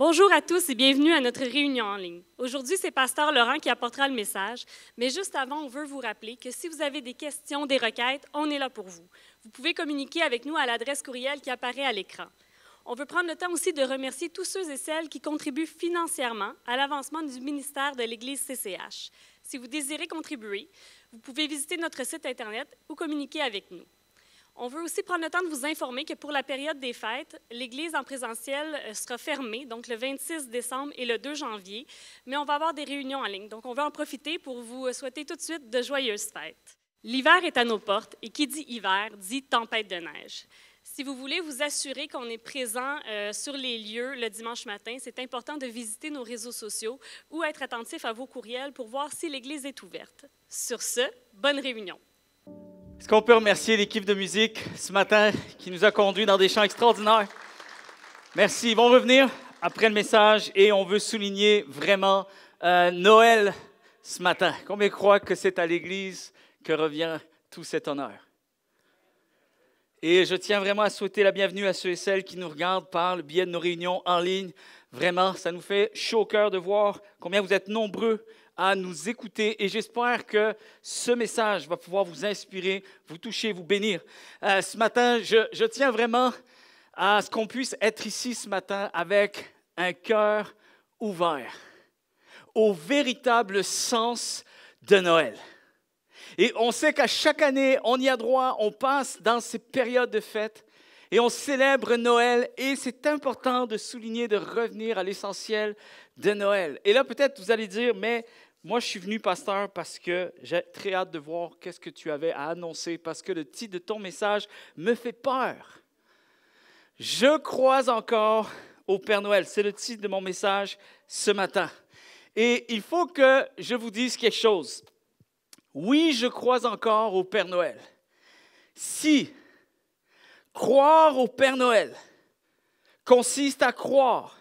Bonjour à tous et bienvenue à notre réunion en ligne. Aujourd'hui, c'est Pasteur Laurent qui apportera le message, mais juste avant, on veut vous rappeler que si vous avez des questions, des requêtes, on est là pour vous. Vous pouvez communiquer avec nous à l'adresse courriel qui apparaît à l'écran. On veut prendre le temps aussi de remercier tous ceux et celles qui contribuent financièrement à l'avancement du ministère de l'Église CCH. Si vous désirez contribuer, vous pouvez visiter notre site Internet ou communiquer avec nous. On veut aussi prendre le temps de vous informer que pour la période des fêtes, l'Église en présentiel sera fermée, donc le 26 décembre et le 2 janvier, mais on va avoir des réunions en ligne. Donc, on va en profiter pour vous souhaiter tout de suite de joyeuses fêtes. L'hiver est à nos portes et qui dit hiver dit tempête de neige. Si vous voulez vous assurer qu'on est présent sur les lieux le dimanche matin, c'est important de visiter nos réseaux sociaux ou être attentif à vos courriels pour voir si l'Église est ouverte. Sur ce, bonne réunion. Est-ce qu'on peut remercier l'équipe de musique ce matin qui nous a conduits dans des chants extraordinaires? Merci. Ils vont revenir après le message et on veut souligner vraiment Noël ce matin. Combien croient que c'est à l'Église que revient tout cet honneur? Et je tiens vraiment à souhaiter la bienvenue à ceux et celles qui nous regardent par le biais de nos réunions en ligne. Vraiment, ça nous fait chaud au cœur de voir combien vous êtes nombreux à nous écouter et j'espère que ce message va pouvoir vous inspirer, vous toucher, vous bénir. Ce matin, je tiens vraiment à ce qu'on puisse être ici ce matin avec un cœur ouvert au véritable sens de Noël. Et on sait qu'à chaque année, on y a droit, on passe dans ces périodes de fête et on célèbre Noël et c'est important de souligner, de revenir à l'essentiel de Noël. Et là, peut-être vous allez dire, mais moi, je suis venu, pasteur, parce que j'ai très hâte de voir qu'est-ce que tu avais à annoncer, parce que le titre de ton message me fait peur. Je crois encore au Père Noël. C'est le titre de mon message ce matin. Et il faut que je vous dise quelque chose. Oui, je crois encore au Père Noël. Si croire au Père Noël consiste à croire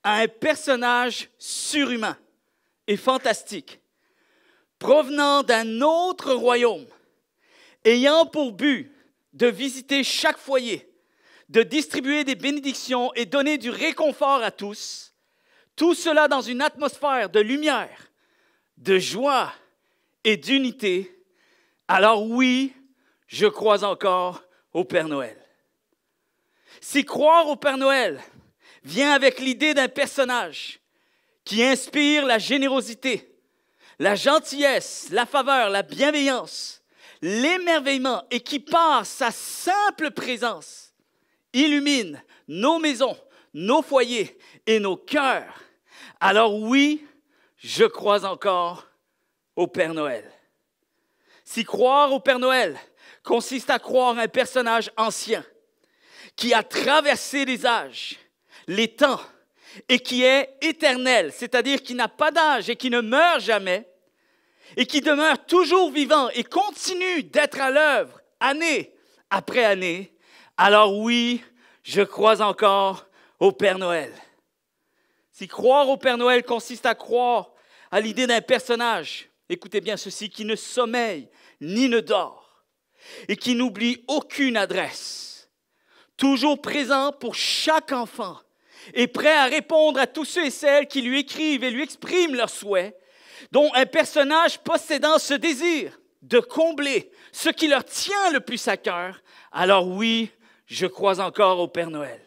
à un personnage surhumain et fantastique, provenant d'un autre royaume, ayant pour but de visiter chaque foyer, de distribuer des bénédictions et donner du réconfort à tous, tout cela dans une atmosphère de lumière, de joie et d'unité, alors oui, je crois encore au Père Noël. Si croire au Père Noël vient avec l'idée d'un personnage qui inspire la générosité, la gentillesse, la faveur, la bienveillance, l'émerveillement et qui par sa simple présence illumine nos maisons, nos foyers et nos cœurs, alors oui, je crois encore au Père Noël. Si croire au Père Noël consiste à croire à un personnage ancien qui a traversé les âges, les temps, et qui est éternel, c'est-à-dire qui n'a pas d'âge et qui ne meurt jamais, et qui demeure toujours vivant et continue d'être à l'œuvre année après année, alors oui, je crois encore au Père Noël. Si croire au Père Noël consiste à croire à l'idée d'un personnage, écoutez bien ceci, qui ne sommeille ni ne dort, et qui n'oublie aucune adresse, toujours présent pour chaque enfant, et prêt à répondre à tous ceux et celles qui lui écrivent et lui expriment leurs souhaits, dont un personnage possédant ce désir de combler ce qui leur tient le plus à cœur, alors oui, je crois encore au Père Noël.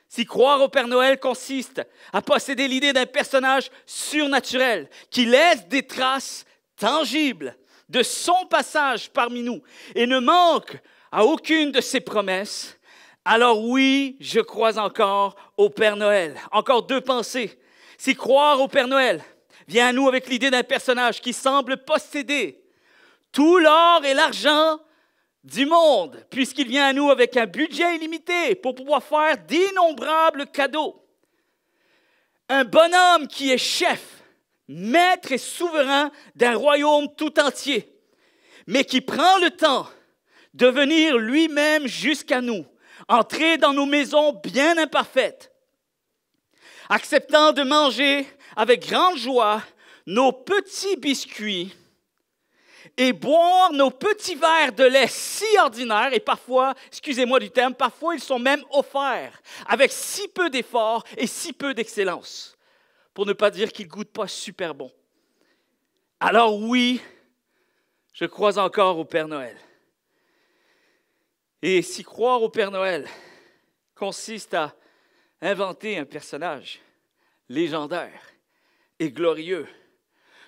Si croire au Père Noël consiste à posséder l'idée d'un personnage surnaturel qui laisse des traces tangibles de son passage parmi nous et ne manque à aucune de ses promesses, alors oui, je crois encore au Père Noël. Encore deux pensées. Si croire au Père Noël vient à nous avec l'idée d'un personnage qui semble posséder tout l'or et l'argent du monde, puisqu'il vient à nous avec un budget illimité pour pouvoir faire d'innombrables cadeaux. Un bonhomme qui est chef, maître et souverain d'un royaume tout entier, mais qui prend le temps de venir lui-même jusqu'à nous, entrer dans nos maisons bien imparfaites, acceptant de manger avec grande joie nos petits biscuits et boire nos petits verres de lait si ordinaires, et parfois, excusez-moi du terme, parfois ils sont même offerts, avec si peu d'effort et si peu d'excellence, pour ne pas dire qu'ils ne goûtent pas super bon. Alors oui, je crois encore au Père Noël. Et si croire au Père Noël consiste à inventer un personnage légendaire et glorieux,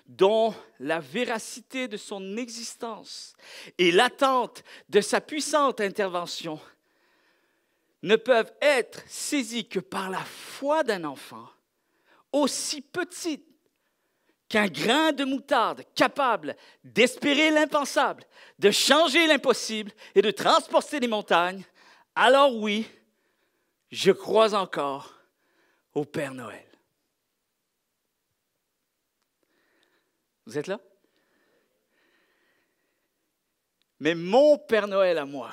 dont la véracité de son existence et l'attente de sa puissante intervention ne peuvent être saisies que par la foi d'un enfant, aussi petit qu'un grain de moutarde capable d'espérer l'impensable, de changer l'impossible et de transporter les montagnes, alors oui, je crois encore au Père Noël. Vous êtes là? Mais mon Père Noël à moi,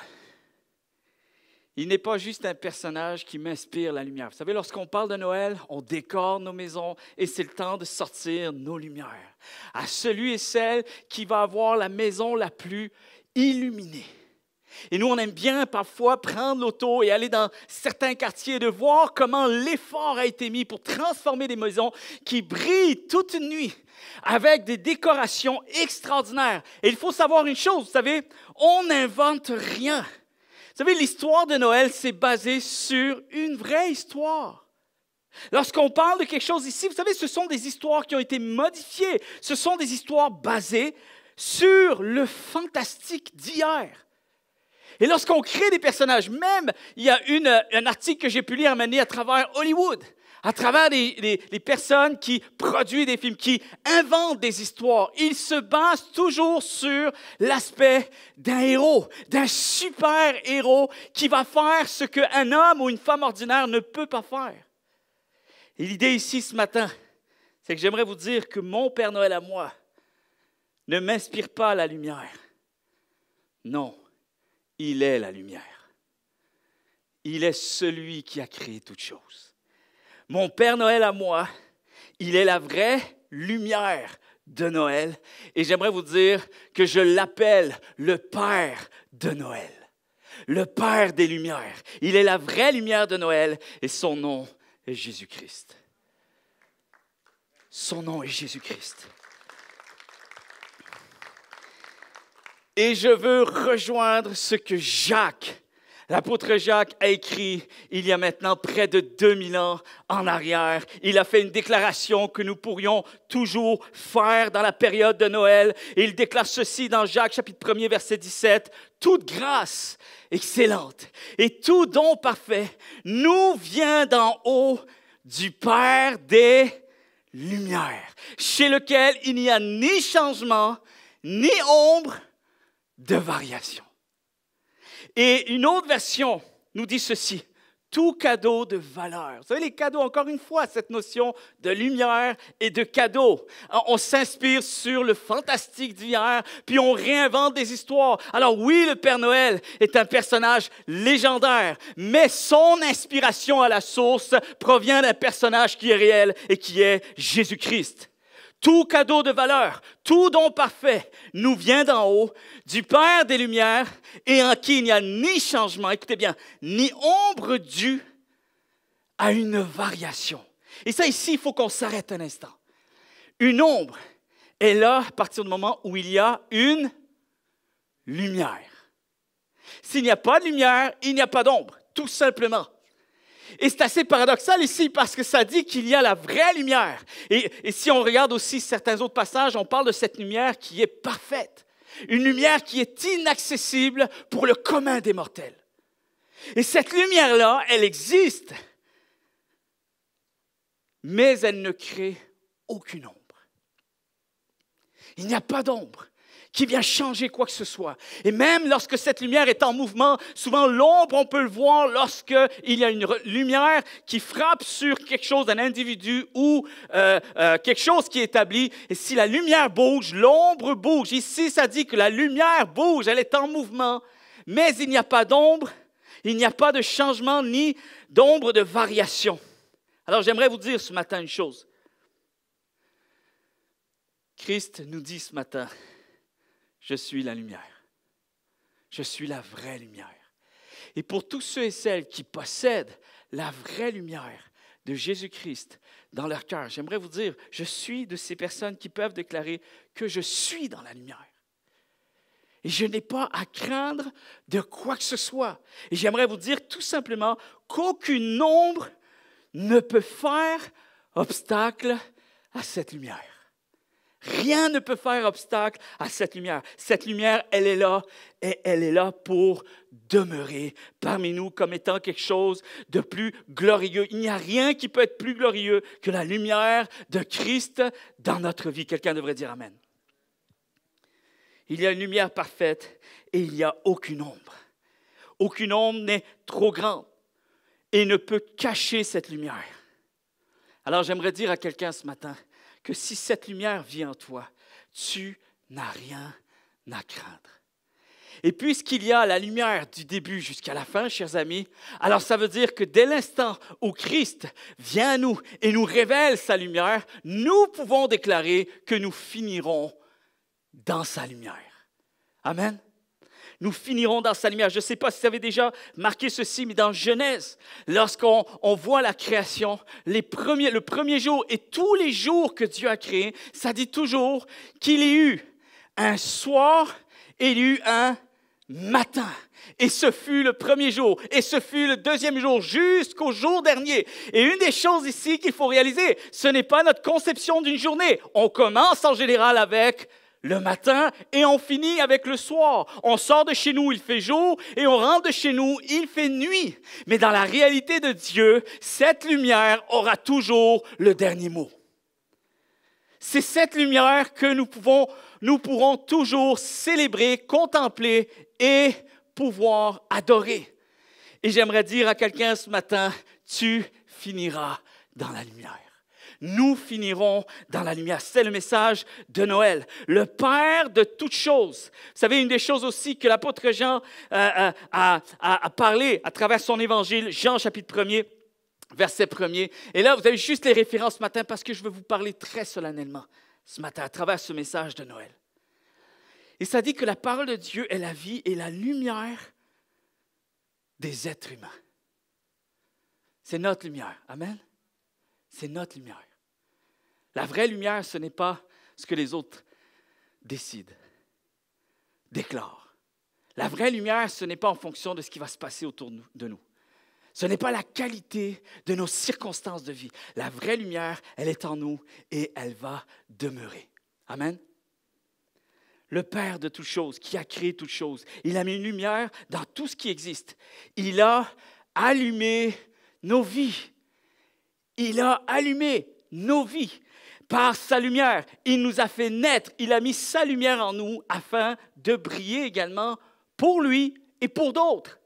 il n'est pas juste un personnage qui m'inspire la lumière. Vous savez, lorsqu'on parle de Noël, on décore nos maisons et c'est le temps de sortir nos lumières. À celui et celle qui va avoir la maison la plus illuminée. Et nous, on aime bien parfois prendre l'auto et aller dans certains quartiers et de voir comment l'effort a été mis pour transformer des maisons qui brillent toute une nuit avec des décorations extraordinaires. Et il faut savoir une chose, vous savez, on n'invente rien. Vous savez, l'histoire de Noël, c'est basé sur une vraie histoire. Lorsqu'on parle de quelque chose ici, vous savez, ce sont des histoires qui ont été modifiées. Ce sont des histoires basées sur le fantastique d'hier. Et lorsqu'on crée des personnages, même, il y a un article que j'ai pu lire à travers Hollywood, à travers les personnes qui produisent des films, qui inventent des histoires. Ils se basent toujours sur l'aspect d'un héros, d'un super héros qui va faire ce qu'un homme ou une femme ordinaire ne peut pas faire. Et l'idée ici ce matin, c'est que j'aimerais vous dire que mon Père Noël à moi ne m'inspire pas la lumière. Non. Il est la lumière. Il est celui qui a créé toutes choses. Mon Père Noël à moi, il est la vraie lumière de Noël. Et j'aimerais vous dire que je l'appelle le Père de Noël. Le Père des Lumières. Il est la vraie lumière de Noël et son nom est Jésus-Christ. Son nom est Jésus-Christ. Et je veux rejoindre ce que Jacques, l'apôtre Jacques, a écrit il y a maintenant près de 2000 ans en arrière. Il a fait une déclaration que nous pourrions toujours faire dans la période de Noël. Et il déclare ceci dans Jacques, chapitre 1er, verset 17. « Toute grâce excellente et tout don parfait nous vient d'en haut du Père des Lumières, chez lequel il n'y a ni changement, ni ombre, de variation. » Et une autre version nous dit ceci, tout cadeau de valeur. Vous savez, les cadeaux, encore une fois, cette notion de lumière et de cadeau. On s'inspire sur le fantastique d'hier, puis on réinvente des histoires. Alors oui, le Père Noël est un personnage légendaire, mais son inspiration à la source provient d'un personnage qui est réel et qui est Jésus-Christ. Tout cadeau de valeur, tout don parfait nous vient d'en haut, du Père des Lumières, et en qui il n'y a ni changement, écoutez bien, ni ombre due à une variation. Et ça ici, il faut qu'on s'arrête un instant. Une ombre est là à partir du moment où il y a une lumière. S'il n'y a pas de lumière, il n'y a pas d'ombre, tout simplement. Et c'est assez paradoxal ici parce que ça dit qu'il y a la vraie lumière. Et si on regarde aussi certains autres passages, on parle de cette lumière qui est parfaite. Une lumière qui est inaccessible pour le commun des mortels. Et cette lumière-là, elle existe, mais elle ne crée aucune ombre. Il n'y a pas d'ombre qui vient changer quoi que ce soit. Et même lorsque cette lumière est en mouvement, souvent l'ombre, on peut le voir lorsqu'il y a une lumière qui frappe sur quelque chose, un individu ou quelque chose qui est établi. Et si la lumière bouge, l'ombre bouge. Ici, ça dit que la lumière bouge, elle est en mouvement, mais il n'y a pas d'ombre, il n'y a pas de changement ni d'ombre de variation. Alors, j'aimerais vous dire ce matin une chose. Christ nous dit ce matin je suis la lumière. Je suis la vraie lumière. Et pour tous ceux et celles qui possèdent la vraie lumière de Jésus-Christ dans leur cœur, j'aimerais vous dire, je suis de ces personnes qui peuvent déclarer que je suis dans la lumière. Et je n'ai pas à craindre de quoi que ce soit. Et j'aimerais vous dire tout simplement qu'aucune ombre ne peut faire obstacle à cette lumière. Rien ne peut faire obstacle à cette lumière. Cette lumière, elle est là et elle est là pour demeurer parmi nous comme étant quelque chose de plus glorieux. Il n'y a rien qui peut être plus glorieux que la lumière de Christ dans notre vie. Quelqu'un devrait dire Amen. Il y a une lumière parfaite et il n'y a aucune ombre. Aucune ombre n'est trop grande et ne peut cacher cette lumière. Alors j'aimerais dire à quelqu'un ce matin que si cette lumière vit en toi, tu n'as rien à craindre. Et puisqu'il y a la lumière du début jusqu'à la fin, chers amis, alors ça veut dire que dès l'instant où Christ vient à nous et nous révèle sa lumière, nous pouvons déclarer que nous finirons dans sa lumière. Amen. Nous finirons dans sa lumière. Je ne sais pas si vous avez déjà marqué ceci, mais dans Genèse, lorsqu'on voit la création, le premier jour et tous les jours que Dieu a créés, ça dit toujours qu'il y eut un soir et il y eut un matin. Et ce fut le premier jour, et ce fut le deuxième jour, jusqu'au jour dernier. Et une des choses ici qu'il faut réaliser, ce n'est pas notre conception d'une journée. On commence en général avec le matin et on finit avec le soir. On sort de chez nous, il fait jour, et on rentre de chez nous, il fait nuit. Mais dans la réalité de Dieu, cette lumière aura toujours le dernier mot. C'est cette lumière que nous pourrons toujours célébrer, contempler et pouvoir adorer. Et j'aimerais dire à quelqu'un ce matin, tu finiras dans la lumière. Nous finirons dans la lumière. C'est le message de Noël. Le Père de toutes choses. Vous savez, une des choses aussi que l'apôtre Jean a parlé à travers son évangile, Jean chapitre 1er, verset 1er. Et là, vous avez juste les références ce matin parce que je veux vous parler très solennellement ce matin à travers ce message de Noël. Et ça dit que la parole de Dieu est la vie et la lumière des êtres humains. C'est notre lumière. Amen. C'est notre lumière. La vraie lumière, ce n'est pas ce que les autres décident, déclarent. La vraie lumière, ce n'est pas en fonction de ce qui va se passer autour de nous. Ce n'est pas la qualité de nos circonstances de vie. La vraie lumière, elle est en nous et elle va demeurer. Amen. Le Père de toutes choses, qui a créé toutes choses, il a mis une lumière dans tout ce qui existe. Il a allumé nos vies. Il a allumé nos vies par sa lumière. Il nous a fait naître. Il a mis sa lumière en nous afin de briller également pour lui et pour d'autres.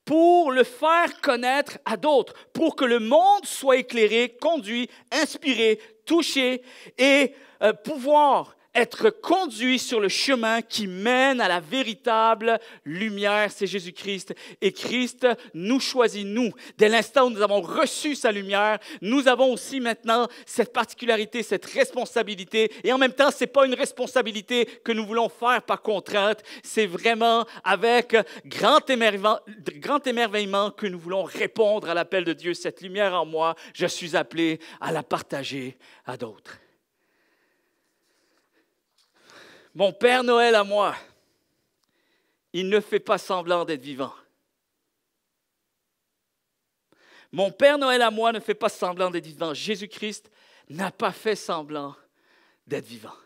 Pour le faire connaître à d'autres. Pour que le monde soit éclairé, conduit, inspiré, touché et pouvoir être conduit sur le chemin qui mène à la véritable lumière, c'est Jésus-Christ. Et Christ nous choisit, nous. Dès l'instant où nous avons reçu sa lumière, nous avons aussi maintenant cette particularité, cette responsabilité. Et en même temps, ce n'est pas une responsabilité que nous voulons faire par contrainte. C'est vraiment avec grand émerveillement que nous voulons répondre à l'appel de Dieu. Cette lumière en moi, je suis appelé à la partager à d'autres. Mon Père Noël à moi, il ne fait pas semblant d'être vivant. Mon Père Noël à moi ne fait pas semblant d'être vivant. Jésus-Christ n'a pas fait semblant d'être vivant.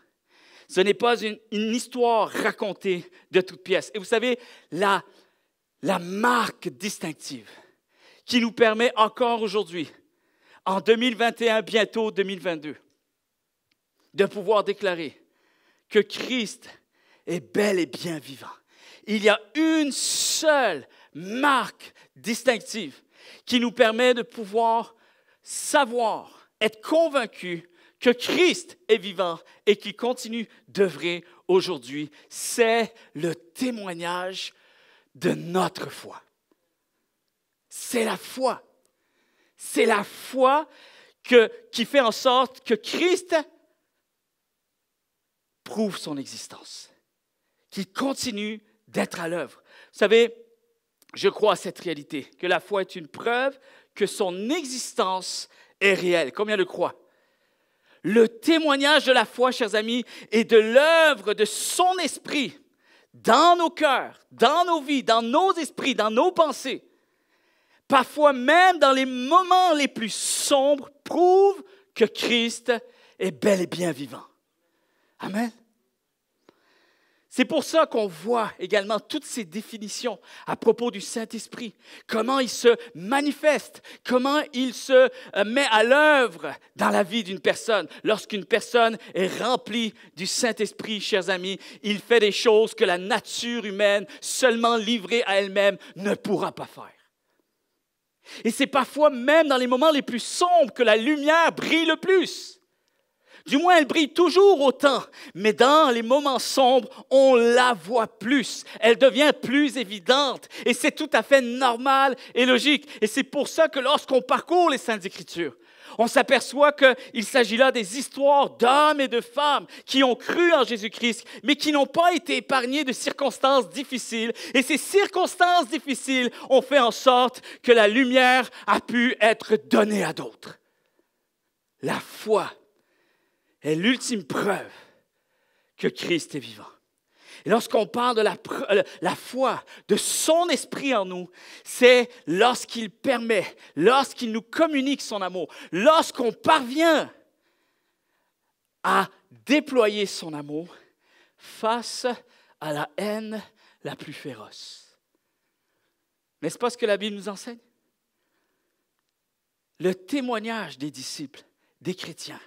Ce n'est pas une histoire racontée de toutes pièces. Et vous savez, la marque distinctive qui nous permet encore aujourd'hui, en 2021, bientôt 2022, de pouvoir déclarer que Christ est bel et bien vivant. Il y a une seule marque distinctive qui nous permet de pouvoir savoir, être convaincus que Christ est vivant et qui continue d'œuvrer aujourd'hui. C'est le témoignage de notre foi. C'est la foi. C'est la foi qui fait en sorte que Christ prouve son existence. qu'il continue d'être à l'œuvre. Vous savez, je crois à cette réalité, que la foi est une preuve que son existence est réelle. Combien le croient? Le témoignage de la foi, chers amis, est de l'œuvre de son esprit dans nos cœurs, dans nos vies, dans nos esprits, dans nos pensées. Parfois même dans les moments les plus sombres, prouve que Christ est bel et bien vivant. Amen. C'est pour ça qu'on voit également toutes ces définitions à propos du Saint-Esprit, comment il se manifeste, comment il se met à l'œuvre dans la vie d'une personne. Lorsqu'une personne est remplie du Saint-Esprit, chers amis, il fait des choses que la nature humaine, seulement livrée à elle-même, ne pourra pas faire. Et c'est parfois même dans les moments les plus sombres que la lumière brille le plus. Du moins, elle brille toujours autant, mais dans les moments sombres, on la voit plus. Elle devient plus évidente et c'est tout à fait normal et logique. Et c'est pour ça que lorsqu'on parcourt les Saintes Écritures, on s'aperçoit qu'il s'agit là des histoires d'hommes et de femmes qui ont cru en Jésus-Christ, mais qui n'ont pas été épargnés de circonstances difficiles. Et ces circonstances difficiles ont fait en sorte que la lumière a pu être donnée à d'autres. La foi est l'ultime preuve que Christ est vivant. Et lorsqu'on parle de la foi, de son esprit en nous, c'est lorsqu'il permet, lorsqu'il nous communique son amour, lorsqu'on parvient à déployer son amour face à la haine la plus féroce. N'est-ce pas ce que la Bible nous enseigne? Le témoignage des disciples, des chrétiens,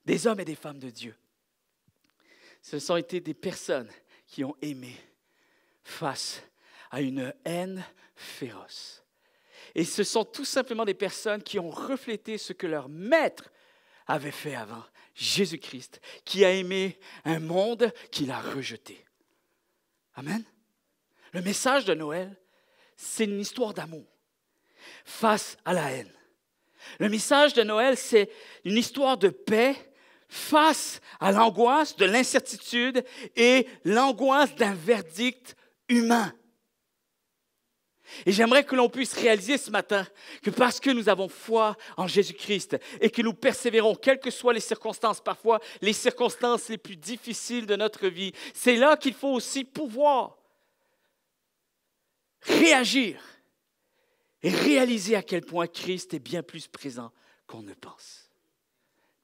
des hommes et des femmes de Dieu, ce sont été des personnes qui ont aimé face à une haine féroce. Et ce sont tout simplement des personnes qui ont reflété ce que leur maître avait fait avant, Jésus-Christ, qui a aimé un monde qu'il a rejeté. Amen. Le message de Noël, c'est une histoire d'amour face à la haine. Le message de Noël, c'est une histoire de paix face à l'angoisse de l'incertitude et l'angoisse d'un verdict humain. Et j'aimerais que l'on puisse réaliser ce matin que parce que nous avons foi en Jésus-Christ et que nous persévérons, quelles que soient les circonstances, parfois les circonstances les plus difficiles de notre vie, c'est là qu'il faut aussi pouvoir réagir et réaliser à quel point Christ est bien plus présent qu'on ne pense.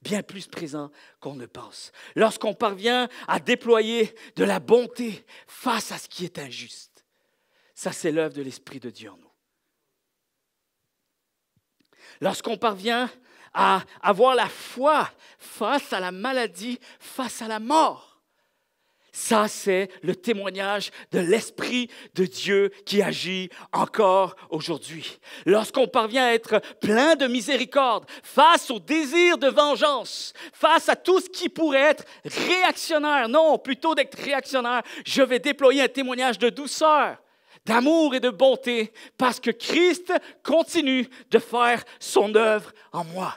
Bien plus présent qu'on ne pense. Lorsqu'on parvient à déployer de la bonté face à ce qui est injuste, ça c'est l'œuvre de l'Esprit de Dieu en nous. Lorsqu'on parvient à avoir la foi face à la maladie, face à la mort, ça, c'est le témoignage de l'Esprit de Dieu qui agit encore aujourd'hui. Lorsqu'on parvient à être plein de miséricorde face au désir de vengeance, face à tout ce qui pourrait être réactionnaire, non, plutôt d'être réactionnaire, je vais déployer un témoignage de douceur, d'amour et de bonté parce que Christ continue de faire son œuvre en moi.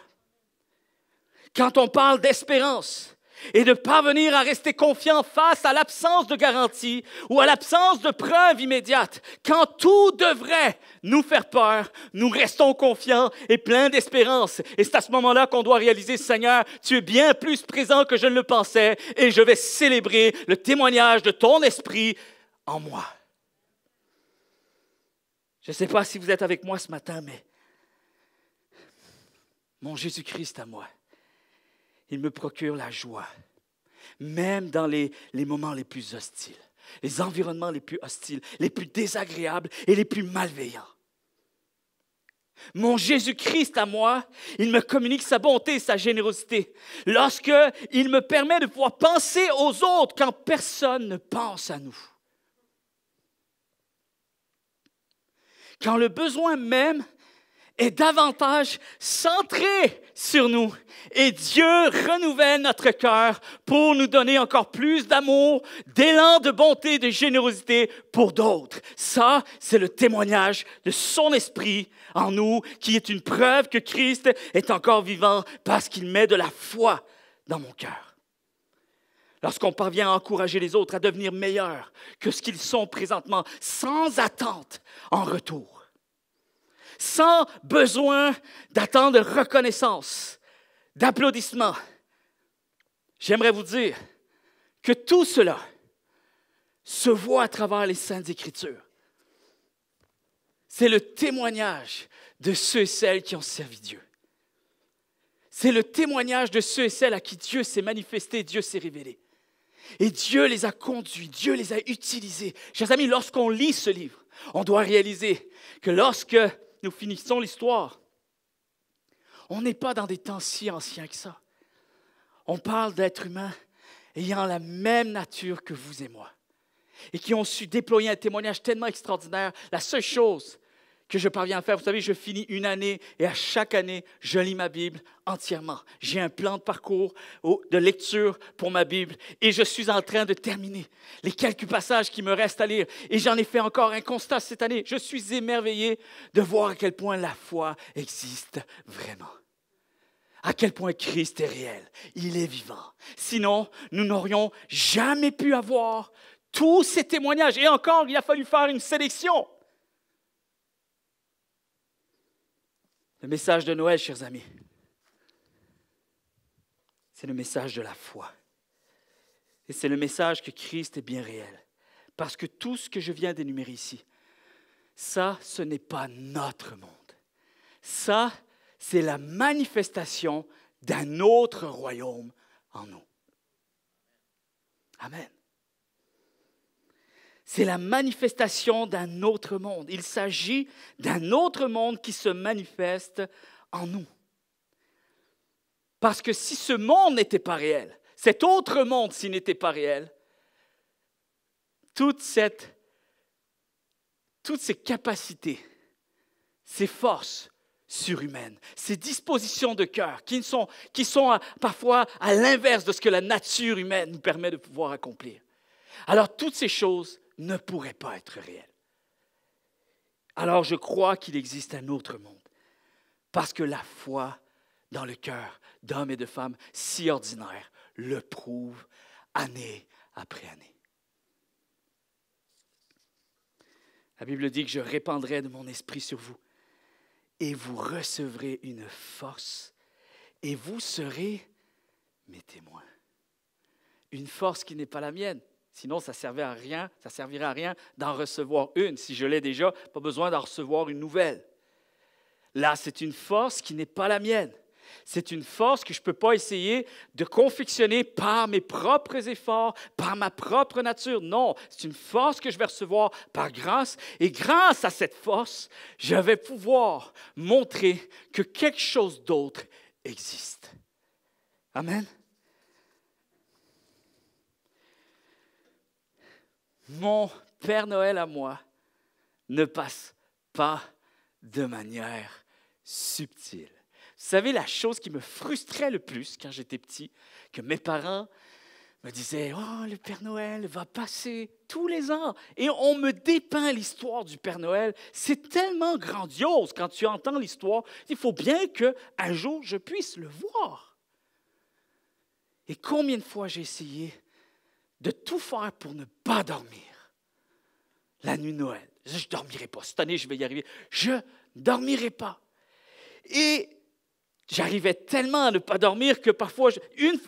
Quand on parle d'espérance, et de parvenir à rester confiant face à l'absence de garantie ou à l'absence de preuves immédiates. Quand tout devrait nous faire peur, nous restons confiants et pleins d'espérance. Et c'est à ce moment-là qu'on doit réaliser, Seigneur, tu es bien plus présent que je ne le pensais et je vais célébrer le témoignage de ton esprit en moi. Je ne sais pas si vous êtes avec moi ce matin, mais mon Jésus-Christ à moi, il me procure la joie, même dans les moments les plus hostiles, les environnements les plus hostiles, les plus désagréables et les plus malveillants. Mon Jésus-Christ à moi, il me communique sa bonté et sa générosité. Lorsqu'il me permet de pouvoir penser aux autres quand personne ne pense à nous. Quand le besoin même est davantage centré sur nous. Et Dieu renouvelle notre cœur pour nous donner encore plus d'amour, d'élan de bonté, de générosité pour d'autres. Ça, c'est le témoignage de son esprit en nous, qui est une preuve que Christ est encore vivant parce qu'il met de la foi dans mon cœur. lorsqu'on parvient à encourager les autres à devenir meilleurs que ce qu'ils sont présentement, sans attente en retour, sans besoin d'attendre de reconnaissance, d'applaudissements. J'aimerais vous dire que tout cela se voit à travers les Saintes Écritures. C'est le témoignage de ceux et celles qui ont servi Dieu. C'est le témoignage de ceux et celles à qui Dieu s'est manifesté, Dieu s'est révélé. Et Dieu les a conduits, Dieu les a utilisés. Chers amis, lorsqu'on lit ce livre, on doit réaliser que lorsque nous finissons l'histoire, on n'est pas dans des temps si anciens que ça. On parle d'êtres humains ayant la même nature que vous et moi et qui ont su déployer un témoignage tellement extraordinaire. La seule chose que je parviens à faire, vous savez, je finis une année et à chaque année, je lis ma Bible entièrement. J'ai un plan de parcours, de lecture pour ma Bible et je suis en train de terminer les quelques passages qui me restent à lire. Et j'en ai fait encore un constat cette année. Je suis émerveillé de voir à quel point la foi existe vraiment. À quel point Christ est réel. Il est vivant. Sinon, nous n'aurions jamais pu avoir tous ces témoignages. Et encore, il a fallu faire une sélection. Le message de Noël, chers amis, c'est le message de la foi. Et c'est le message que Christ est bien réel. Parce que tout ce que je viens d'énumérer ici, ça, ce n'est pas notre monde. Ça, c'est la manifestation d'un autre royaume en nous. Amen. C'est la manifestation d'un autre monde. Il s'agit d'un autre monde qui se manifeste en nous. Parce que si ce monde n'était pas réel, cet autre monde s'il n'était pas réel, toutes ces capacités, ces forces surhumaines, ces dispositions de cœur qui sont parfois à l'inverse de ce que la nature humaine nous permet de pouvoir accomplir. Alors toutes ces choses ne pourraient pas être réelles. Alors je crois qu'il existe un autre monde. Parce que la foi dans le cœur d'hommes et de femmes si ordinaires le prouve année après année. La Bible dit que je répandrai de mon esprit sur vous et vous recevrez une force et vous serez mes témoins. Une force qui n'est pas la mienne. Sinon, ça servirait à rien d'en recevoir une. Si je l'ai déjà, pas besoin d'en recevoir une nouvelle. Là, c'est une force qui n'est pas la mienne. C'est une force que je ne peux pas essayer de confectionner par mes propres efforts, par ma propre nature. Non, c'est une force que je vais recevoir par grâce. Et grâce à cette force, je vais pouvoir montrer que quelque chose d'autre existe. Amen. Mon Père Noël à moi ne passe pas de manière subtile. Vous savez, la chose qui me frustrait le plus quand j'étais petit, que mes parents me disaient « Oh, le Père Noël va passer tous les ans. » Et on me dépeint l'histoire du Père Noël. C'est tellement grandiose quand tu entends l'histoire. Il faut bien qu'un jour, je puisse le voir. Et combien de fois j'ai essayé de tout faire pour ne pas dormir la nuit de Noël. Je ne dormirai pas. Cette année, je vais y arriver. Je ne dormirai pas. Et j'arrivais tellement à ne pas dormir que parfois, une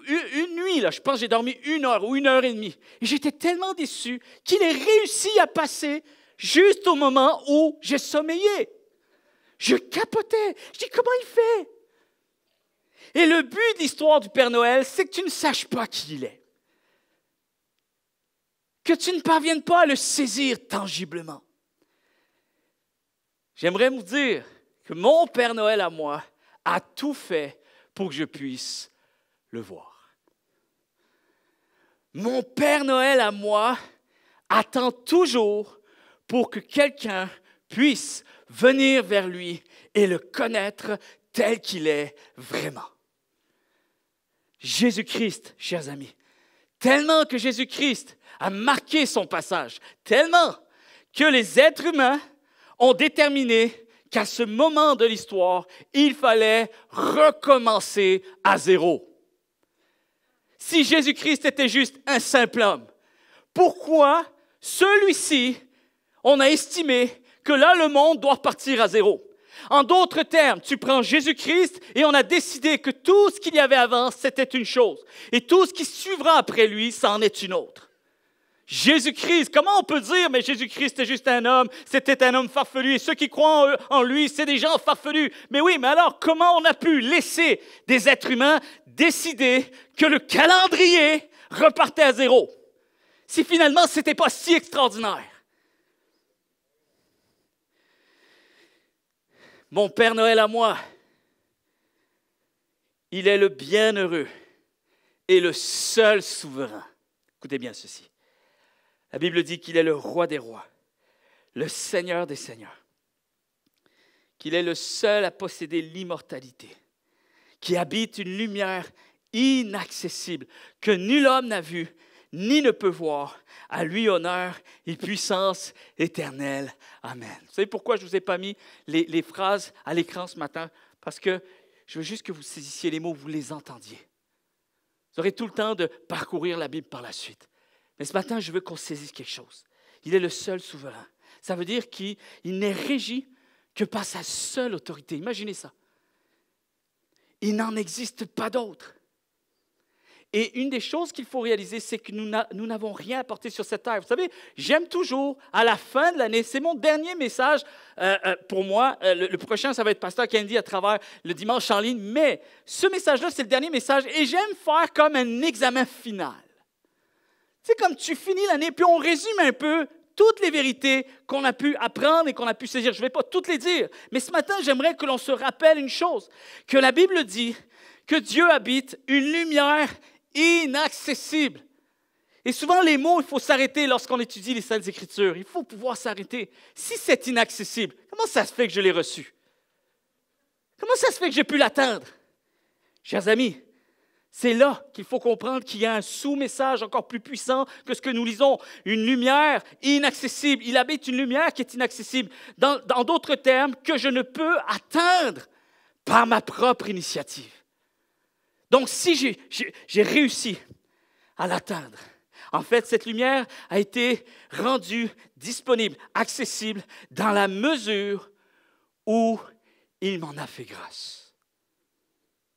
nuit, là, je pense que j'ai dormi 1 heure ou 1h30. Et j'étais tellement déçu qu'il ait réussi à passer juste au moment où j'ai sommeillé. Je capotais. Je dis, comment il fait? Et le but de l'histoire du Père Noël, c'est que tu ne saches pas qui il est. Que tu ne parviennes pas à le saisir tangiblement. J'aimerais vous dire que mon Père Noël à moi a tout fait pour que je puisse le voir. Mon Père Noël à moi attend toujours pour que quelqu'un puisse venir vers lui et le connaître tel qu'il est vraiment. Jésus-Christ, chers amis, tellement que Jésus-Christ a marqué son passage, tellement que les êtres humains ont déterminé qu'à ce moment de l'histoire, il fallait recommencer à zéro. si Jésus-Christ était juste un simple homme? Pourquoi celui-ci, on a estimé que là, le monde doit repartir à zéro? En d'autres termes, tu prends Jésus-Christ et on a décidé que tout ce qu'il y avait avant, c'était une chose. Et tout ce qui suivra après lui, ça en est une autre. Jésus-Christ, comment on peut dire, mais Jésus-Christ est juste un homme, c'était un homme farfelu, et ceux qui croient en lui, c'est des gens farfelus. Mais oui, mais alors, comment on a pu laisser des êtres humains décider que le calendrier repartait à zéro? Si finalement, ce n'était pas si extraordinaire. Mon Père Noël à moi, il est le bienheureux et le seul souverain. Écoutez bien ceci. La Bible dit qu'il est le roi des rois, le Seigneur des seigneurs, qu'il est le seul à posséder l'immortalité, qui habite une lumière inaccessible que nul homme n'a vue ni ne peut voir. À lui honneur et puissance éternelle. Amen. Vous savez pourquoi je ne vous ai pas mis les phrases à l'écran ce matin? Parce que je veux juste que vous saisissiez les mots, vous les entendiez. Vous aurez tout le temps de parcourir la Bible par la suite. Mais ce matin, je veux qu'on saisisse quelque chose. Il est le seul souverain. Ça veut dire qu'il n'est régi que par sa seule autorité. Imaginez ça. Il n'en existe pas d'autre. Et une des choses qu'il faut réaliser, c'est que nous n'avons rien apporté sur cette terre. Vous savez, j'aime toujours, à la fin de l'année, c'est mon dernier message pour moi. Le prochain, ça va être Pasteur Candy à travers le dimanche en ligne. Mais ce message-là, c'est le dernier message. Et j'aime faire comme un examen final. Tu sais, comme tu finis l'année, puis on résume un peu toutes les vérités qu'on a pu apprendre et qu'on a pu saisir. Je ne vais pas toutes les dire. Mais ce matin, j'aimerais que l'on se rappelle une chose. Que la Bible dit que Dieu habite une lumière inaccessible. Et souvent, les mots, il faut s'arrêter lorsqu'on étudie les Saintes Écritures. Il faut pouvoir s'arrêter. Si c'est inaccessible, comment ça se fait que je l'ai reçu? Comment ça se fait que j'ai pu l'atteindre? Chers amis, c'est là qu'il faut comprendre qu'il y a un sous-message encore plus puissant que ce que nous lisons. Une lumière inaccessible. Il habite une lumière qui est inaccessible. Dans d'autres termes, que je ne peux atteindre par ma propre initiative. Donc, si j'ai réussi à l'atteindre, en fait, cette lumière a été rendue disponible, accessible, dans la mesure où il m'en a fait grâce.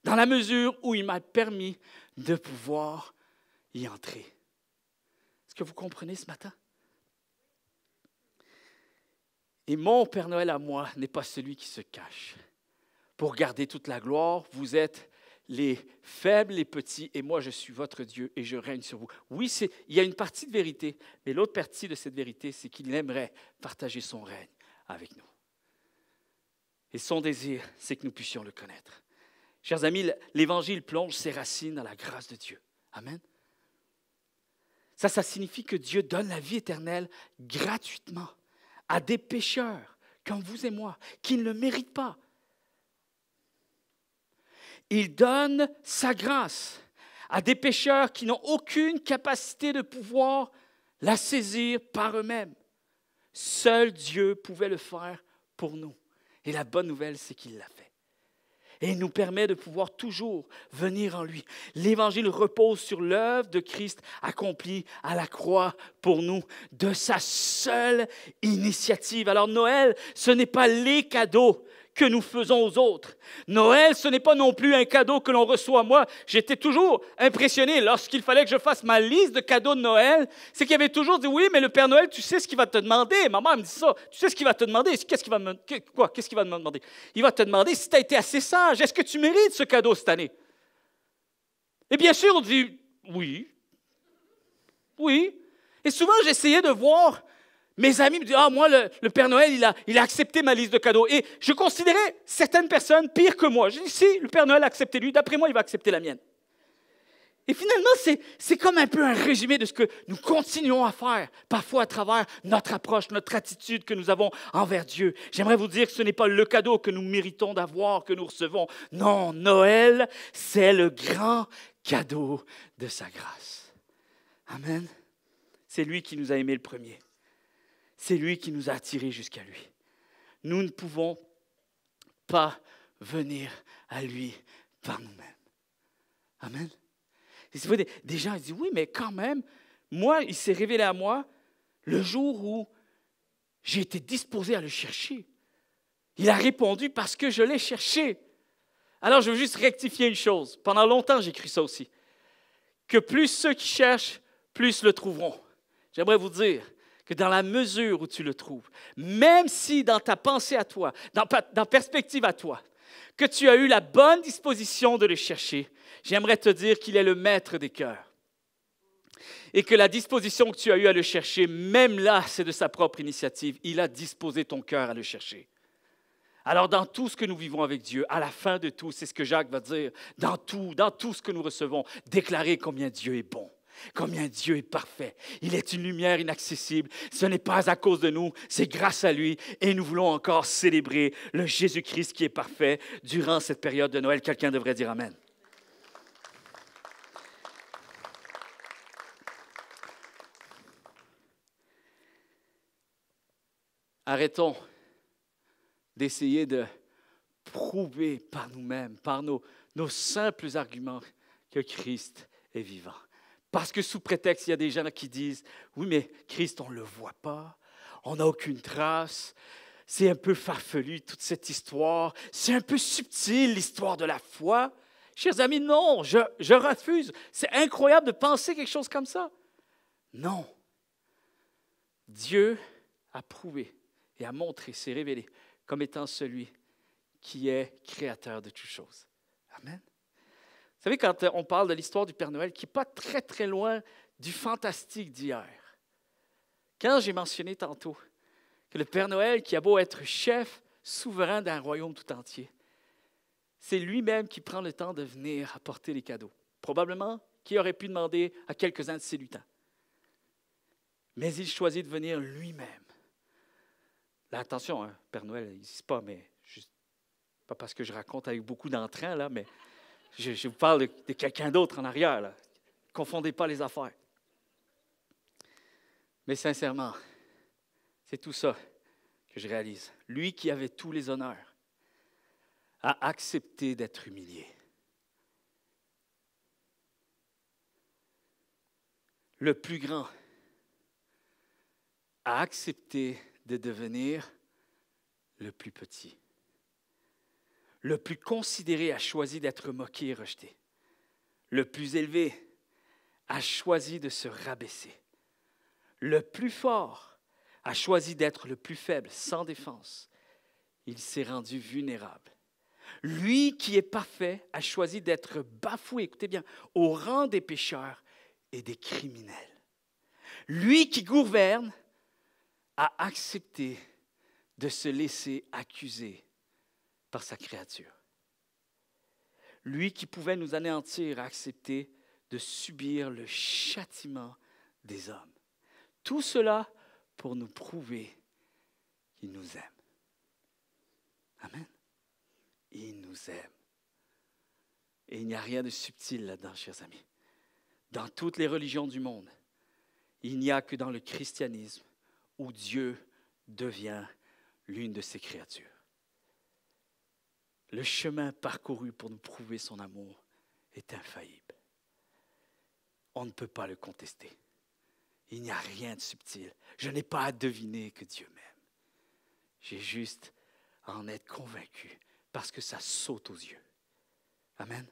Dans la mesure où il m'a permis de pouvoir y entrer. Est-ce que vous comprenez ce matin? Et mon Père Noël à moi n'est pas celui qui se cache. Pour garder toute la gloire, vous êtes les faibles, les petits, et moi je suis votre Dieu et je règne sur vous. Oui, il y a une partie de vérité, mais l'autre partie de cette vérité, c'est qu'il aimerait partager son règne avec nous. Et son désir, c'est que nous puissions le connaître. Chers amis, l'Évangile plonge ses racines dans la grâce de Dieu. Amen. Ça signifie que Dieu donne la vie éternelle gratuitement à des pécheurs comme vous et moi, qui ne le méritent pas. Il donne sa grâce à des pécheurs qui n'ont aucune capacité de pouvoir la saisir par eux-mêmes. Seul Dieu pouvait le faire pour nous. Et la bonne nouvelle, c'est qu'il l'a fait. Et il nous permet de pouvoir toujours venir en lui. L'Évangile repose sur l'œuvre de Christ accomplie à la croix pour nous, de sa seule initiative. Alors Noël, ce n'est pas les cadeaux que nous faisons aux autres. Noël, ce n'est pas non plus un cadeau que l'on reçoit. Moi, j'étais toujours impressionné lorsqu'il fallait que je fasse ma liste de cadeaux de Noël. C'est qu'il y avait toujours dit, oui, mais le Père Noël, tu sais ce qu'il va te demander. Ma mère me dit ça. Tu sais ce qu'il va te demander. Qu'est-ce qu'il va me demander? Il va te demander si tu as été assez sage. Est-ce que tu mérites ce cadeau cette année? Et bien sûr, on dit, oui. Oui. Et souvent, j'essayais de voir. Mes amis me disent, moi, le Père Noël, il a accepté ma liste de cadeaux. Et je considérais certaines personnes pires que moi. Je dis, si le Père Noël a accepté lui, d'après moi, il va accepter la mienne. Et finalement, c'est comme un peu un résumé de ce que nous continuons à faire, parfois à travers notre approche, notre attitude que nous avons envers Dieu. J'aimerais vous dire que ce n'est pas le cadeau que nous méritons d'avoir, que nous recevons. Non, Noël, c'est le grand cadeau de sa grâce. Amen. C'est lui qui nous a aimés le premier. C'est lui qui nous a attirés jusqu'à lui. Nous ne pouvons pas venir à lui par nous-mêmes. Amen. Et c'est vrai, des gens ils disent, oui, mais quand même, moi, il s'est révélé à moi le jour où j'ai été disposé à le chercher. Il a répondu parce que je l'ai cherché. Alors, je veux juste rectifier une chose. Pendant longtemps, j'ai cru ça aussi. Que plus ceux qui cherchent, plus le trouveront. J'aimerais vous dire que dans la mesure où tu le trouves, même si dans ta pensée à toi, dans perspective à toi, que tu as eu la bonne disposition de le chercher, j'aimerais te dire qu'il est le maître des cœurs. Et que la disposition que tu as eue à le chercher, même là, c'est de sa propre initiative. Il a disposé ton cœur à le chercher. Alors, dans tout ce que nous vivons avec Dieu, à la fin de tout, c'est ce que Jacques va dire, dans tout ce que nous recevons, déclarer combien Dieu est bon, combien Dieu est parfait. Il est une lumière inaccessible. Ce n'est pas à cause de nous, c'est grâce à lui. Et nous voulons encore célébrer le Jésus-Christ qui est parfait durant cette période de Noël. Quelqu'un devrait dire Amen. Arrêtons d'essayer de prouver par nous-mêmes, par nos simples arguments, que Christ est vivant. Parce que sous prétexte, il y a des gens qui disent, oui, mais Christ, on ne le voit pas, on n'a aucune trace, c'est un peu farfelu toute cette histoire, c'est un peu subtil l'histoire de la foi. Chers amis, non, je refuse. C'est incroyable de penser quelque chose comme ça. Non. Dieu a prouvé et a montré, s'est révélé comme étant celui qui est créateur de toutes choses. Amen. Vous savez, quand on parle de l'histoire du Père Noël, qui n'est pas très, très loin du fantastique d'hier, quand j'ai mentionné tantôt que le Père Noël, qui a beau être chef, souverain d'un royaume tout entier, c'est lui-même qui prend le temps de venir apporter les cadeaux. Probablement qu'il aurait pu demander à quelques-uns de ses lutins. Mais il choisit de venir lui-même. Là, attention, hein, Père Noël, il n'existe pas, mais juste, pas parce que je raconte avec beaucoup d'entrain, là, mais je vous parle de quelqu'un d'autre en arrière. Là. Ne confondez pas les affaires. Mais sincèrement, c'est tout ça que je réalise. Lui qui avait tous les honneurs a accepté d'être humilié. Le plus grand a accepté de devenir le plus petit. Le plus considéré a choisi d'être moqué et rejeté. Le plus élevé a choisi de se rabaisser. Le plus fort a choisi d'être le plus faible, sans défense. Il s'est rendu vulnérable. Lui qui est parfait a choisi d'être bafoué, écoutez bien, au rang des pécheurs et des criminels. Lui qui gouverne a accepté de se laisser accuser par sa créature. Lui qui pouvait nous anéantir a accepté de subir le châtiment des hommes. Tout cela pour nous prouver qu'il nous aime. Amen. Il nous aime. Et il n'y a rien de subtil là-dedans, chers amis. Dans toutes les religions du monde, il n'y a que dans le christianisme où Dieu devient l'une de ses créatures. Le chemin parcouru pour nous prouver son amour est infaillible. On ne peut pas le contester. Il n'y a rien de subtil. Je n'ai pas à deviner que Dieu m'aime. J'ai juste à en être convaincu parce que ça saute aux yeux. Amen.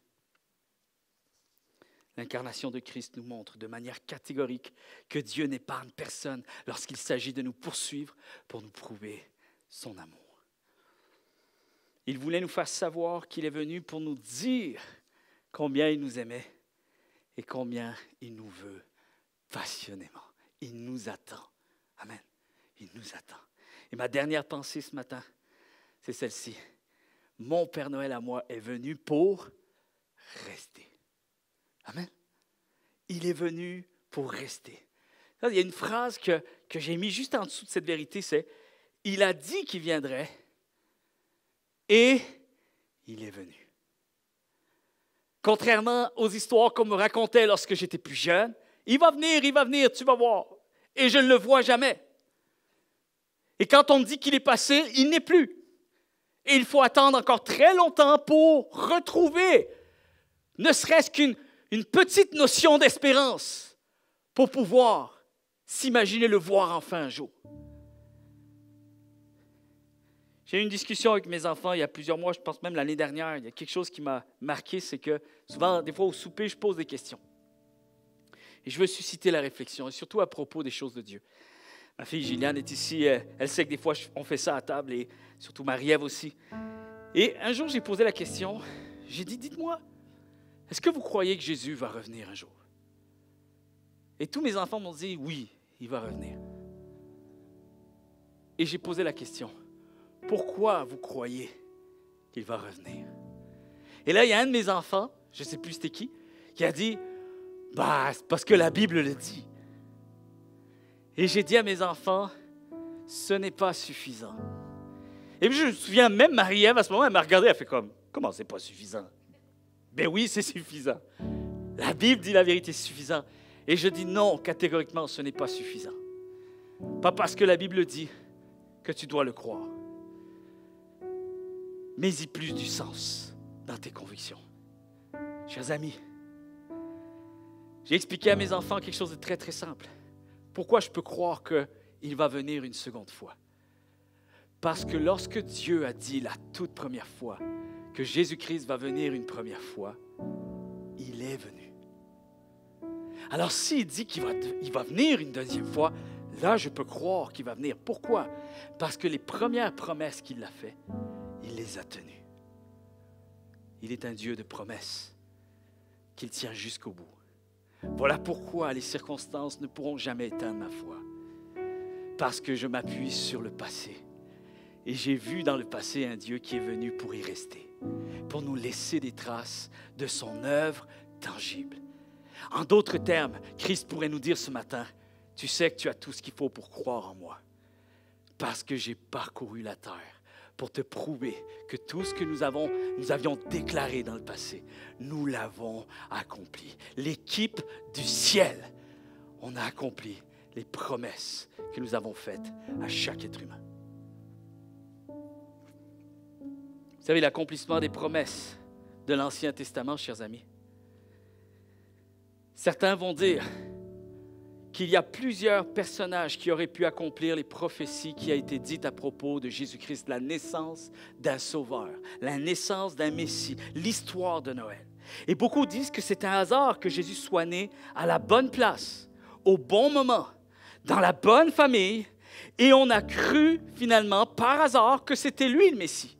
L'incarnation de Christ nous montre de manière catégorique que Dieu n'épargne personne lorsqu'il s'agit de nous poursuivre pour nous prouver son amour. Il voulait nous faire savoir qu'il est venu pour nous dire combien il nous aimait et combien il nous veut passionnément. Il nous attend. Amen. Il nous attend. Et ma dernière pensée ce matin, c'est celle-ci. Mon Père Noël à moi est venu pour rester. Amen. Il est venu pour rester. Il y a une phrase que j'ai mise juste en dessous de cette vérité, c'est « Il a dit qu'il viendrait et il est venu. » Contrairement aux histoires qu'on me racontait lorsque j'étais plus jeune, il va venir, tu vas voir. Et je ne le vois jamais. Et quand on me dit qu'il est passé, il n'est plus. Et il faut attendre encore très longtemps pour retrouver ne serait-ce qu'une une petite notion d'espérance pour pouvoir s'imaginer le voir enfin un jour. J'ai eu une discussion avec mes enfants il y a plusieurs mois, je pense même l'année dernière. Il y a quelque chose qui m'a marqué, c'est que souvent, des fois au souper, je pose des questions. Et je veux susciter la réflexion, et surtout à propos des choses de Dieu. Ma fille Gilliane est ici, elle sait que des fois on fait ça à table, et surtout Marie-Ève aussi. Et un jour, j'ai posé la question, j'ai dit, dites-moi, est-ce que vous croyez que Jésus va revenir un jour? Et tous mes enfants m'ont dit, oui, il va revenir. Et j'ai posé la question, pourquoi vous croyez qu'il va revenir? Et là, il y a un de mes enfants, je ne sais plus c'était qui a dit, c'est parce que la Bible le dit. Et j'ai dit à mes enfants, ce n'est pas suffisant. Et puis je me souviens, même Marie-Ève, à ce moment, elle m'a regardé, elle fait comme, comment c'est pas suffisant? Ben oui, c'est suffisant. La Bible dit la vérité, c'est suffisant. Et je dis non, catégoriquement, ce n'est pas suffisant. Pas parce que la Bible dit que tu dois le croire. Mets-y plus du sens dans tes convictions. Chers amis, j'ai expliqué à mes enfants quelque chose de très, très simple. Pourquoi je peux croire qu'il va venir une seconde fois? Parce que lorsque Dieu a dit la toute première fois que Jésus-Christ va venir une première fois, il est venu. Alors s'il dit qu'il va venir une deuxième fois, là je peux croire qu'il va venir. Pourquoi? Parce que les premières promesses qu'il a faites, il les a tenues. Il est un Dieu de promesses qu'il tient jusqu'au bout. Voilà pourquoi les circonstances ne pourront jamais éteindre ma foi. Parce que je m'appuie sur le passé. Et j'ai vu dans le passé un Dieu qui est venu pour y rester, pour nous laisser des traces de son œuvre tangible. En d'autres termes, Christ pourrait nous dire ce matin, tu sais que tu as tout ce qu'il faut pour croire en moi. Parce que j'ai parcouru la terre pour te prouver que tout ce que nous avions déclaré dans le passé, nous l'avons accompli. L'équipe du ciel, on a accompli les promesses que nous avons faites à chaque être humain. Vous savez, l'accomplissement des promesses de l'Ancien Testament, chers amis. Certains vont dire qu'il y a plusieurs personnages qui auraient pu accomplir les prophéties qui ont été dites à propos de Jésus-Christ, la naissance d'un sauveur, la naissance d'un Messie, l'histoire de Noël. Et beaucoup disent que c'est un hasard que Jésus soit né à la bonne place, au bon moment, dans la bonne famille, et on a cru finalement, par hasard, que c'était lui le Messie.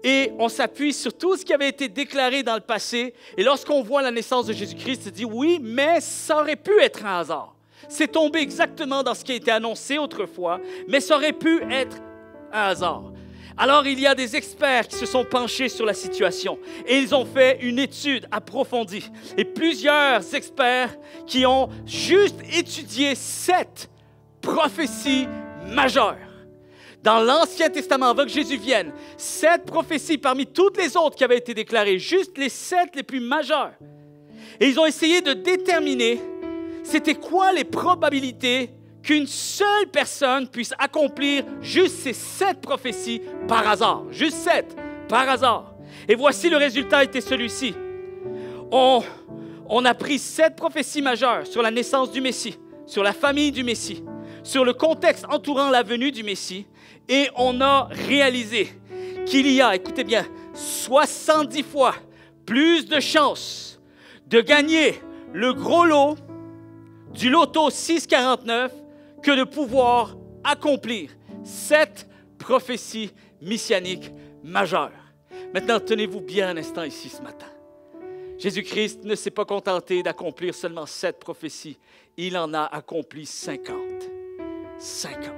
Et on s'appuie sur tout ce qui avait été déclaré dans le passé, et lorsqu'on voit la naissance de Jésus-Christ, on se dit oui, mais ça aurait pu être un hasard. C'est tombé exactement dans ce qui a été annoncé autrefois, mais ça aurait pu être un hasard. Alors, il y a des experts qui se sont penchés sur la situation et ils ont fait une étude approfondie. Et plusieurs experts qui ont juste étudié 7 prophéties majeures. Dans l'Ancien Testament, avant que Jésus vienne, 7 prophéties parmi toutes les autres qui avaient été déclarées, juste les 7 les plus majeures. Et ils ont essayé de déterminer c'était quoi les probabilités qu'une seule personne puisse accomplir juste ces 7 prophéties par hasard. Juste 7, par hasard. Et voici le résultat était celui-ci. On a pris 7 prophéties majeures sur la naissance du Messie, sur la famille du Messie, sur le contexte entourant la venue du Messie, et on a réalisé qu'il y a, écoutez bien, 70 fois plus de chances de gagner le gros lot du loto 649 que de pouvoir accomplir 7 prophéties messianiques majeures. Maintenant, tenez-vous bien un instant ici ce matin. Jésus-Christ ne s'est pas contenté d'accomplir seulement 7 prophéties. Il en a accompli 50. 50.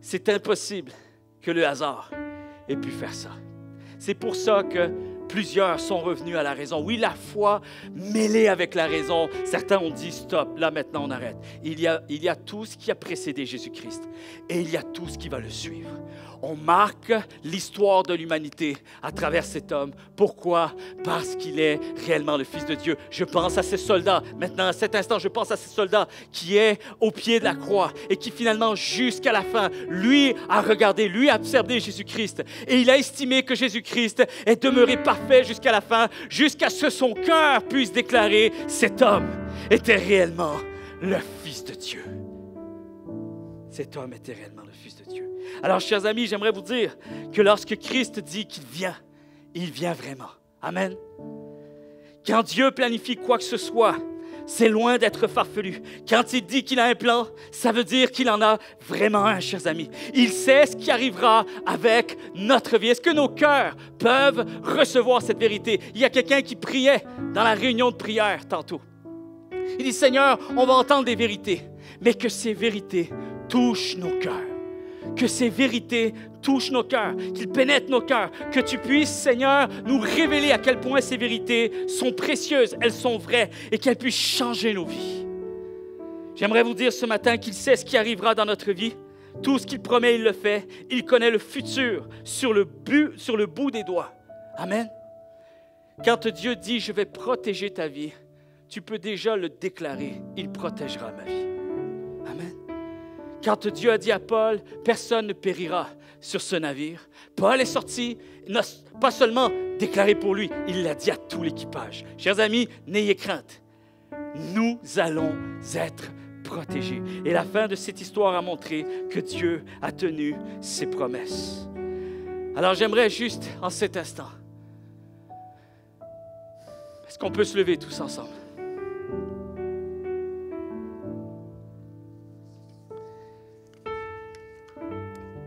C'est impossible que le hasard ait pu faire ça. C'est pour ça que plusieurs sont revenus à la raison. Oui, la foi mêlée avec la raison. Certains ont dit stop, là maintenant on arrête. Il y a tout ce qui a précédé Jésus-Christ et il y a tout ce qui va le suivre. On marque l'histoire de l'humanité à travers cet homme. Pourquoi? Parce qu'il est réellement le Fils de Dieu. Je pense à ces soldats. Maintenant, à cet instant, je pense à ces soldats qui est au pied de la croix et qui finalement, jusqu'à la fin, lui a regardé, lui a observé Jésus-Christ et il a estimé que Jésus-Christ est demeuré parfait parfait jusqu'à la fin, jusqu'à ce que son cœur puisse déclarer « Cet homme était réellement le Fils de Dieu. » Cet homme était réellement le Fils de Dieu. Alors, chers amis, j'aimerais vous dire que lorsque Christ dit qu'il vient, il vient vraiment. Amen. Quand Dieu planifie quoi que ce soit, c'est loin d'être farfelu. Quand il dit qu'il a un plan, ça veut dire qu'il en a vraiment un, chers amis. Il sait ce qui arrivera avec notre vie. Est-ce que nos cœurs peuvent recevoir cette vérité? Il y a quelqu'un qui priait dans la réunion de prière tantôt. Il dit, Seigneur, on va entendre des vérités, mais que ces vérités touchent nos cœurs. Que ces vérités touchent nos cœurs, qu'ils pénètrent nos cœurs, que tu puisses, Seigneur, nous révéler à quel point ces vérités sont précieuses, elles sont vraies et qu'elles puissent changer nos vies. J'aimerais vous dire ce matin qu'il sait ce qui arrivera dans notre vie. Tout ce qu'il promet, il le fait. Il connaît le futur sur le bout des doigts. Amen. Quand Dieu dit « Je vais protéger ta vie », tu peux déjà le déclarer. Il protégera ma vie. Amen. Quand Dieu a dit à Paul, personne ne périra sur ce navire, Paul est sorti, pas seulement déclaré pour lui, il l'a dit à tout l'équipage. Chers amis, n'ayez crainte. Nous allons être protégés. Et la fin de cette histoire a montré que Dieu a tenu ses promesses. Alors j'aimerais juste, en cet instant, est-ce qu'on peut se lever tous ensemble?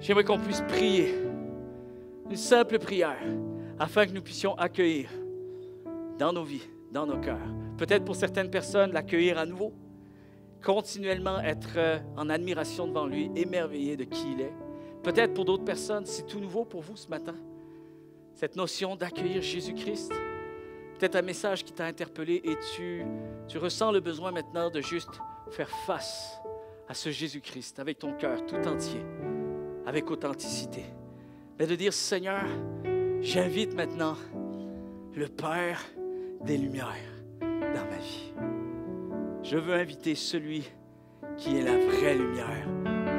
J'aimerais qu'on puisse prier une simple prière afin que nous puissions accueillir dans nos vies, dans nos cœurs. Peut-être pour certaines personnes, l'accueillir à nouveau, continuellement être en admiration devant lui, émerveillé de qui il est. Peut-être pour d'autres personnes, c'est tout nouveau pour vous ce matin, cette notion d'accueillir Jésus-Christ. Peut-être un message qui t'a interpellé et tu ressens le besoin maintenant de juste faire face à ce Jésus-Christ avec ton cœur tout entier, avec authenticité. Mais de dire, Seigneur, j'invite maintenant le Père des Lumières dans ma vie. Je veux inviter celui qui est la vraie lumière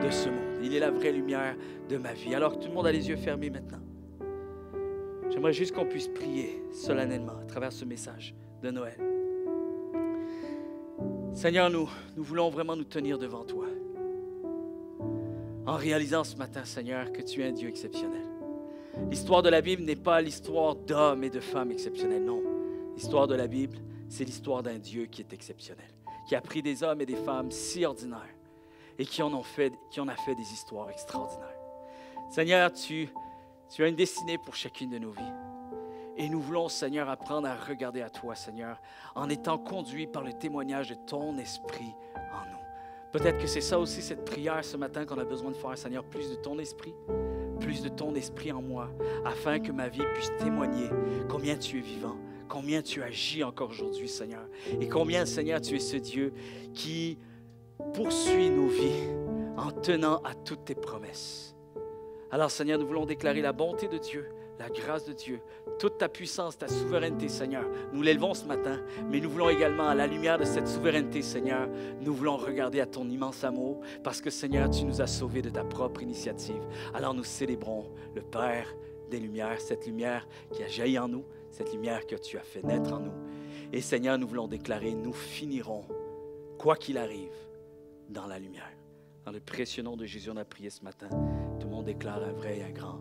de ce monde. Il est la vraie lumière de ma vie. Alors que tout le monde a les yeux fermés maintenant, j'aimerais juste qu'on puisse prier solennellement à travers ce message de Noël. Seigneur, nous voulons vraiment nous tenir devant toi, en réalisant ce matin, Seigneur, que tu es un Dieu exceptionnel. L'histoire de la Bible n'est pas l'histoire d'hommes et de femmes exceptionnels, non. L'histoire de la Bible, c'est l'histoire d'un Dieu qui est exceptionnel, qui a pris des hommes et des femmes si ordinaires et qui en a fait des histoires extraordinaires. Seigneur, tu as une destinée pour chacune de nos vies. Et nous voulons, Seigneur, apprendre à regarder à toi, Seigneur, en étant conduits par le témoignage de ton esprit en nous. Peut-être que c'est ça aussi, cette prière ce matin qu'on a besoin de faire, Seigneur, plus de ton esprit en moi, afin que ma vie puisse témoigner combien tu es vivant, combien tu agis encore aujourd'hui, Seigneur, et combien, Seigneur, tu es ce Dieu qui poursuit nos vies en tenant à toutes tes promesses. Alors, Seigneur, nous voulons déclarer la bonté de Dieu, la grâce de Dieu, toute ta puissance, ta souveraineté, Seigneur. Nous l'élevons ce matin, mais nous voulons également, à la lumière de cette souveraineté, Seigneur, nous voulons regarder à ton immense amour, parce que, Seigneur, tu nous as sauvés de ta propre initiative. Alors nous célébrons le Père des Lumières, cette lumière qui a jailli en nous, cette lumière que tu as fait naître en nous. Et, Seigneur, nous voulons déclarer, nous finirons, quoi qu'il arrive, dans la lumière. Dans le précieux nom de Jésus, on a prié ce matin. Tout le monde déclare un vrai et un grand